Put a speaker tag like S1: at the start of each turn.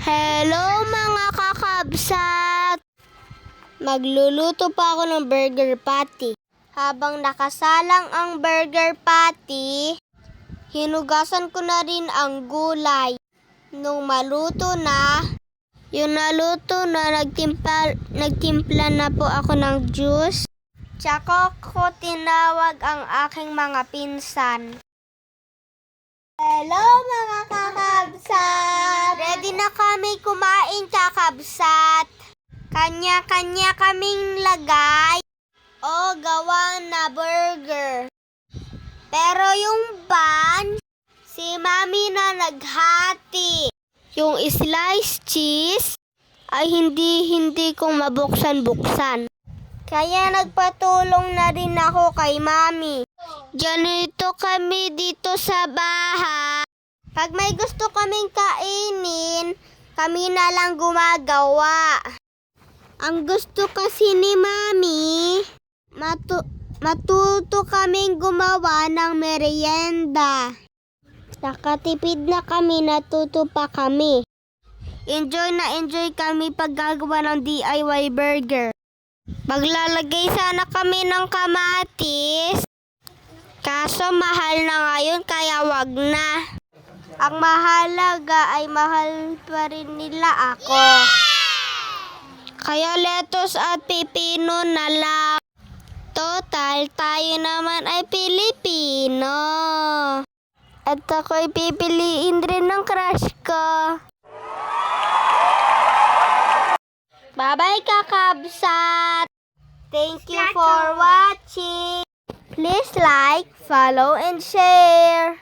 S1: Hello mga kakabsat! Magluluto pa ako ng burger patty. Habang nakasalang ang burger patty, hinugasan ko na rin ang gulay. Nung maluto na, nagtimpla na po ako ng juice. Tsaka ko tinawag ang aking mga pinsan. Hello mga kakabsat! Ready na kami kumain, kakabsat. Kanya-kanya kaming lagay o gawa na burger. Pero yung bun, si Mami na naghati. Yung sliced cheese ay hindi ko mabuksan-buksan. Kaya nagpatulong na rin ako kay Mami. Ganito kami dito sa bahay. Pag may gusto kaming kainin, kami na lang gumagawa. Ang gusto kasi ni Mami, matuto kaming gumawa ng merienda. Nakatipid na kami, natuto pa kami. Enjoy kami paggagawa ng DIY burger. Maglalagay sana kami ng kamatis. Kaso mahal na ngayon kaya wag na. Ang mahalaga ay mahal pa rin nila ako. Kaya lettuce at pipino na lang. Total, tayo naman ay Pilipino. At ako'y pipiliin rin ng crush ko. Bye-bye kakabsat! Thank you for watching. Please like, follow, and share.